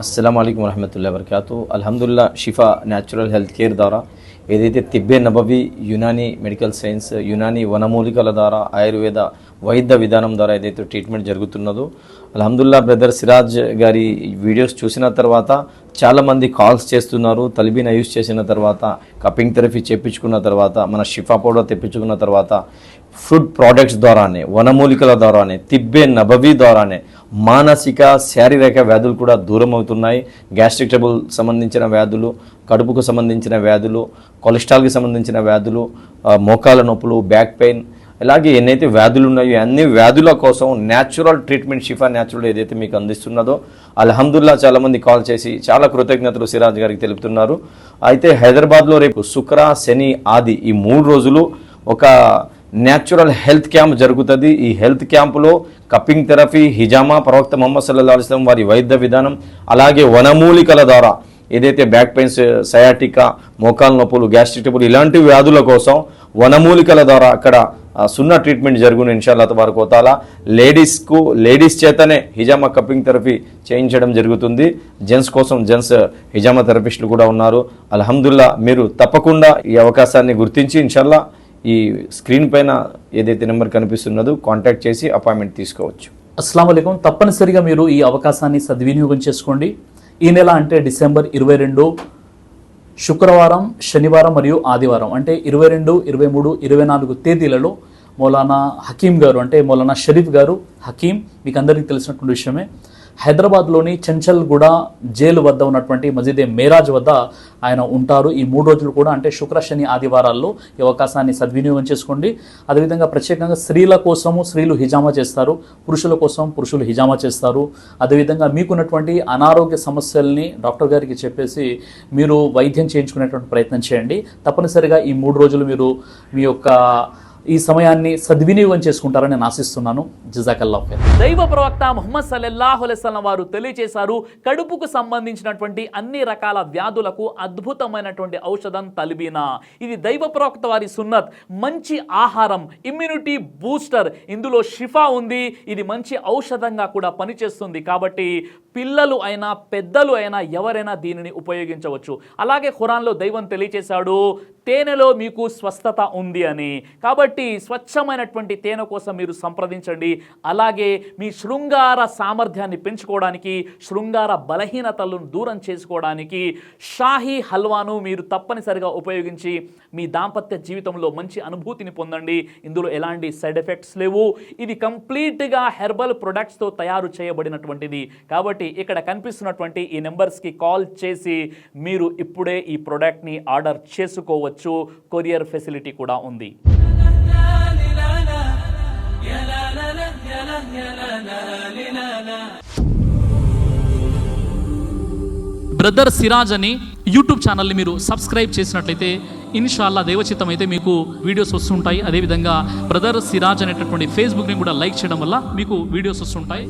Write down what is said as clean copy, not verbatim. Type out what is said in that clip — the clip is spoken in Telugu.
అస్సలాముఅలైకుం వరహమతుల్లాహి వబరకాతు. అల్హమ్దుల్లా షిఫా న్యాచురల్ హెల్త్ కేర్ ద్వారా ఏదైతే తిబ్బే నబవి యునానీ మెడికల్ సైన్స్ యునానీ వనమూలికల ద్వారా ఆయుర్వేద వైద్య విధానం ద్వారా ఏదైతే ట్రీట్మెంట్ జరుగుతున్నదో అల్హమ్దుల్లా బ్రదర్ సిరాజ్ గారి వీడియోస్ చూసిన తర్వాత చాలామంది కాల్స్ చేస్తున్నారు. తలిబీనా యూజ్ చేసిన తర్వాత కప్పింగ్ థెరపీ చేయించుకున్న తర్వాత మన షిఫా పౌడర్ తెప్పించుకున్న తర్వాత ఫుడ్ ప్రోడక్ట్స్ ద్వారానే వనమూలికల ద్వారానే తిబ్బే నబవి ద్వారానే మానసిక శారీరక వ్యాధులు కూడా దూరం అవుతున్నాయి. గ్యాస్ట్రిక్ ట్రబుల్ సంబంధించిన వ్యాధులు, కడుపుకు సంబంధించిన వ్యాధులు, కొలెస్ట్రాల్కి సంబంధించిన వ్యాధులు, మోకాల నొప్పులు, బ్యాక్ పెయిన్, ఇలాగే ఎన్నైతే వ్యాధులు ఉన్నాయో అన్ని వ్యాధుల కోసం న్యాచురల్ ట్రీట్మెంట్ షిఫా న్యాచురల్ ఏదైతే మీకు అందిస్తున్నదో అల్హమ్దుల్లా చాలామంది కాల్ చేసి చాలా కృతజ్ఞతలు సిరాజ్ గారికి తెలుపుతున్నారు. అయితే హైదరాబాద్లో రేపు శుక్ర శని ఆది ఈ 3 రోజులు ఒక న్యాచురల్ హెల్త్ క్యాంప్ జరుగుతుంది. ఈ హెల్త్ క్యాంపులో కప్పింగ్ థెరపీ, హిజామా, ప్రవక్త ముహమ్మద్ సల్లల్లాహు అలైహి వసల్లం వారి వైద్య విధానం, అలాగే వనమూలికల ద్వారా ఏదైతే బ్యాక్ పెయిన్స్, సయాటికా, మోకాల నొప్పులు, గ్యాస్ట్రిక్ ట్రబుల్ ఇలాంటి వ్యాధుల కోసం వనమూలికల ద్వారా అక్కడ సున్నా ట్రీట్మెంట్ జరుగును ఇన్షాల్లా తబారక వ తఆలా. లేడీస్ చేతనే హిజామా కప్పింగ్ థెరపీ చేయించడం జరుగుతుంది. జెంట్స్ కోసం జెంట్స్ హిజామా థెరపిస్టులు కూడా ఉన్నారు. అల్హమ్దుల్లా మీరు తప్పకుండా ఈ అవకాశాన్ని గుర్తించి ఇన్షాల్లా ఈ స్క్రీన్ పైన ఏదైతే నెంబర్ కనిపిస్తున్నదో కాంటాక్ట్ చేసి అపాయింట్మెంట్ తీసుకోవచ్చు. అస్సలాము అలైకుం. తప్పనిసరిగా మీరు ఈ అవకాశాన్ని సద్వినియోగం చేసుకోండి. ఈ నెల అంటే డిసెంబర్ 22 శుక్రవారం, శనివారం మరియు ఆదివారం అంటే 22, 23, 24 తేదీలలో మౌలానా హకీం గారు అంటే మౌలానా షరీఫ్ గారు హకీం మీకు అందరికీ తెలిసినటువంటి విషయమే హైదరాబాద్లోని చెంచల్గూడ జైలు వద్ద ఉన్నటువంటి మసీదే మేరాజ్ వద్ద ఆయన ఉంటారు. ఈ 3 రోజులు కూడా అంటే శుక్ర శని ఆదివారాల్లో ఈ అవకాశాన్ని సద్వినియోగం చేసుకోండి. అదేవిధంగా ప్రత్యేకంగా స్త్రీల కోసము స్త్రీలు హిజామా చేస్తారు, పురుషుల కోసం పురుషులు హిజామా చేస్తారు. అదేవిధంగా మీకున్నటువంటి అనారోగ్య సమస్యల్ని డాక్టర్ గారికి చెప్పేసి మీరు వైద్యం చేయించుకునేటువంటి ప్రయత్నం చేయండి. తప్పనిసరిగా ఈ 3 రోజులు మీరు మీ యొక్క ఈ సమయాన్ని సద్వినియోగం చేసుకుంటారని నేను ఆశిస్తున్నాను. జజాకల్లాహ్ ఖైర్. దైవ ప్రవక్త ముహమ్మద్ సల్లల్లాహు అలైహి వసల్లం వారు తెలియజేశారు, కడుపుకు సంబంధించినటువంటి అన్ని రకాల వ్యాధులకు అద్భుతమైనటువంటి ఔషధం తలిబీనా. ఇది దైవ ప్రవక్త వారి సున్నత్. మంచి ఆహారం, ఇమ్యూనిటీ బూస్టర్, ఇందులో షిఫా ఉంది. ఇది మంచి ఔషధంగా కూడా పనిచేస్తుంది. కాబట్టి పిల్లలు అయినా పెద్దలు అయినా ఎవరైనా దీనిని ఉపయోగించవచ్చు. అలాగే ఖురాన్లో దైవం తెలియజేశాడు, తేనెలో మీకు స్వస్థత ఉంది అని. కాబట్టి స్వచ్ఛమైనటువంటి తేనె కోసం మీరు సంప్రదించండి. అలాగే మీ శృంగార సామర్థ్యాన్ని పెంచుకోవడానికి, శృంగార బలహీనతలను దూరం చేసుకోవడానికి షాహీ హల్వాను మీరు తప్పనిసరిగా ఉపయోగించి మీ దాంపత్య జీవితంలో మంచి అనుభూతిని పొందండి. ఇందులో ఎలాంటి సైడ్ ఎఫెక్ట్స్ లేవు. ఇది కంప్లీట్గా హెర్బల్ ప్రొడక్ట్స్తో తయారు చేయబడినటువంటిది. కాబట్టి ఇక్కడ కనిపిస్తున్నటువంటి ఈ నెంబర్స్కి కాల్ చేసి మీరు ఇప్పుడే ఈ ప్రోడక్ట్ని ఆర్డర్ చేసుకోవచ్చు. కొరియర్ ఫెసిలిటీ కూడా ఉంది. బ్రదర్ సిరాజ్ అని యూట్యూబ్ ఛానల్ని మీరు సబ్స్క్రైబ్ చేసినట్లయితే ఇన్షాల్లా దైవచిత్తం అయితే మీకు వీడియోస్ వస్తుంటాయి. అదేవిధంగా బ్రదర్ సిరాజ్ అనేటటువంటి ఫేస్బుక్ని కూడా లైక్ చేయడం వల్ల మీకు వీడియోస్ వస్తుంటాయి.